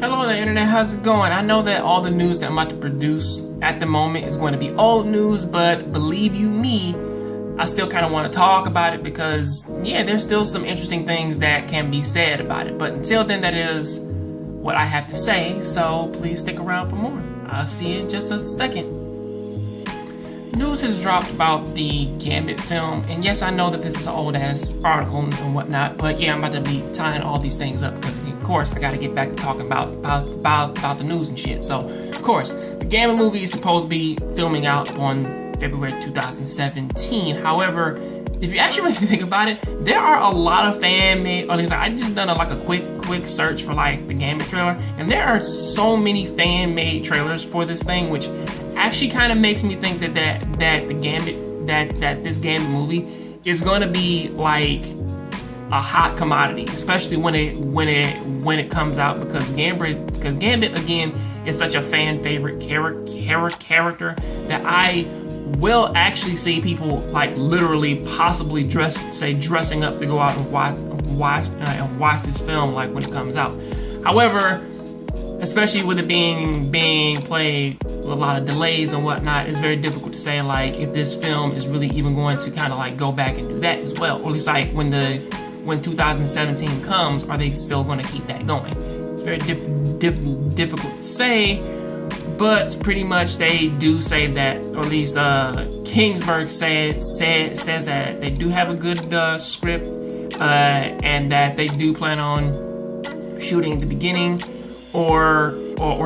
Hello there, internet. How's it going? I know that all the news that I'm about to produce at the moment is going to be old news, but believe you me, I still kind of want to talk about it because, yeah, there's still some interesting things that can be said about it. But until then, that is what I have to say, so please stick around for more. I'll see you in just a second. News has dropped about the Gambit film, and yes, I know that this is an old-ass article and whatnot, but yeah, I'm about to be tying all these things up because, of course, I got to get back to talking about the news and shit. So, of course, the Gambit movie is supposed to be filming out on February 2017. However, if you actually really think about it, there are a lot of fan-made, or at least I just done a quick search for like the Gambit trailer, and there are so many fan-made trailers for this thing, which actually kind of makes me think that the Gambit that this Gambit movie is going to be like a hot commodity, especially when it comes out, because Gambit again is such a fan favorite character that I will actually see people like literally possibly dressing up to go out and watch this film like when it comes out. However, especially with it being played with a lot of delays and whatnot, it's very difficult to say like if this film is really even going to kind of like go back and do that as well, or at least like when 2017 comes, are they still going to keep that going? It's very difficult to say, but pretty much they do say that, or at least Kingsburg says that they do have a good script, and that they do plan on shooting at the beginning or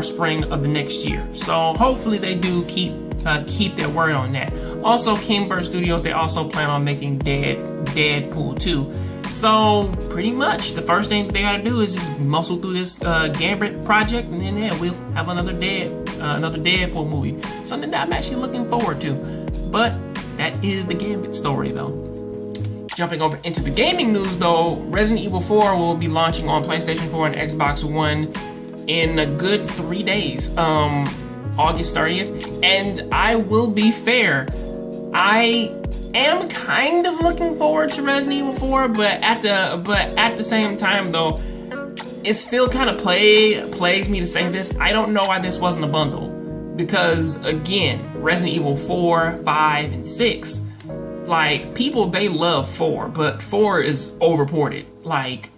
spring of the next year. So hopefully they do keep their word on that. Also, Kingsburg Studios, they also plan on making Deadpool 2. So pretty much the first thing they gotta do is just muscle through this Gambit project, and then yeah, we'll have another Deadpool movie. Something that I'm actually looking forward to. But that is the Gambit story though. Jumping over into the gaming news though, Resident Evil 4 will be launching on PlayStation 4 and Xbox One in a good 3 days, August 30th. And I will be fair, I am kind of looking forward to Resident Evil 4, but at the same time though, it still kind of plagues me to say this. I don't know why this wasn't a bundle, because again, Resident Evil 4, 5, and 6, like people, they love 4, but 4 is overported like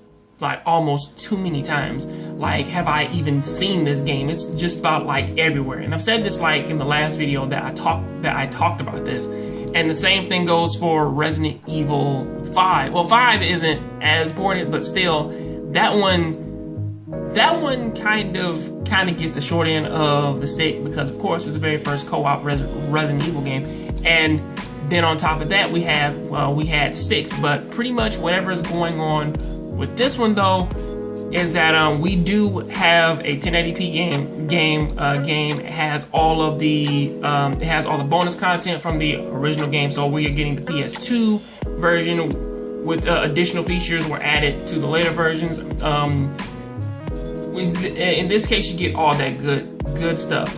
almost too many times. Like, have I even seen this game? It's just about like everywhere, and I've said this like in the last video that I talked about this. And the same thing goes for Resident Evil 5. Well, 5 isn't as ported, but still, that one kind of gets the short end of the stick, because of course it's the very first co-op Resident Evil game. And then on top of that, we had 6. But pretty much whatever is going on with this one though is that we do have a 1080p game. It has all of the bonus content from the original game. So we are getting the PS2 version with additional features were added to the later versions. In this case, you get all that good stuff.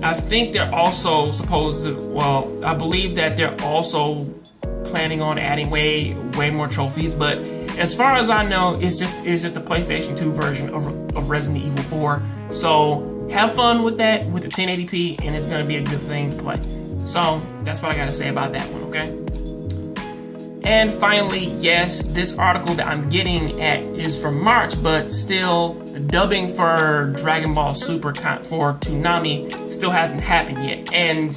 I think they're also supposed to. Well, I believe that they're also planning on adding way more trophies, but as far as I know, it's just a PlayStation 2 version of Resident Evil 4. So have fun with that, with the 1080p, and it's gonna be a good thing to play. So that's what I gotta say about that one, okay? And finally, yes, this article that I'm getting at is from March, but still, the dubbing for Dragon Ball Super for Toonami still hasn't happened yet. And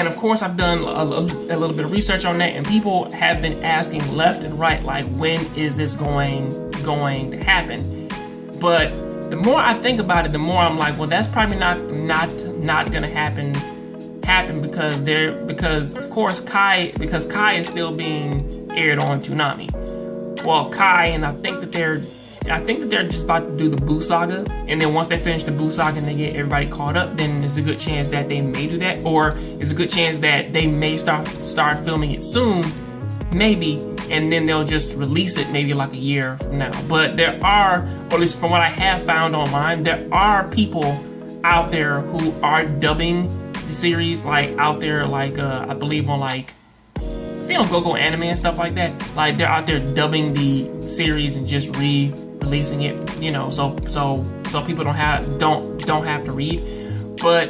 of course, I've done a little bit of research on that, and people have been asking left and right, like, when is this going to happen? But the more I think about it, the more I'm like, well, that's probably not gonna happen because of course Kai is still being aired on Toonami. Well, Kai, and I think that they're just about to do the Boo Saga, and then once they finish the Boo Saga and they get everybody caught up, then there's a good chance that they may do that, or it's a good chance that they may start filming it soon, maybe, and then they'll just release it maybe like a year from now. But there are, or at least from what I have found online, there are people out there who are dubbing the series, like out there, like I believe on like, you know, Go Anime and stuff like that. Like they're out there dubbing the series and just releasing it, you know, so people don't have to read. But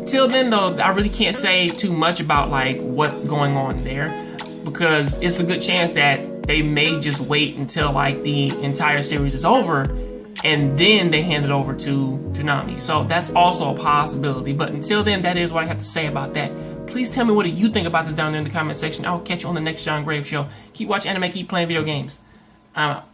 till then, though, I really can't say too much about like what's going on there, because it's a good chance that they may just wait until like the entire series is over and then they hand it over to Toonami. So that's also a possibility. But until then, that is what I have to say about that. Please tell me what you think about this down there in the comment section. I'll catch you on the next John Grave Show. Keep watching anime, keep playing video games. I'm out.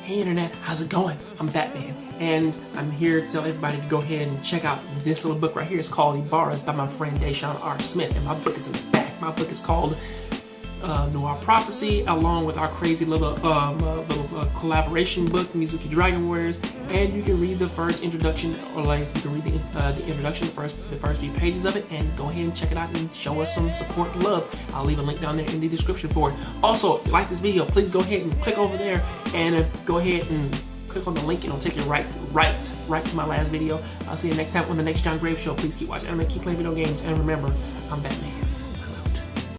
Hey internet, how's it going? I'm Batman, and I'm here to tell everybody to go ahead and check out this little book right here. It's called Ibarra. It's by my friend Deshaun R. Smith, and my book is in the back. My book is called Noir Prophecy, along with our crazy little collaboration book, Mizuki Dragon Warriors. And you can read the first introduction, or like you can read the introduction, the first few pages of it, and go ahead and check it out and show us some support and love. I'll leave a link down there in the description for it. Also, if you like this video, please go ahead and click over there and go ahead and click on the link, and it'll take you right to my last video. I'll see you next time on the next John Grave Show. Please keep watching anime, keep playing video games, and remember, I'm Batman.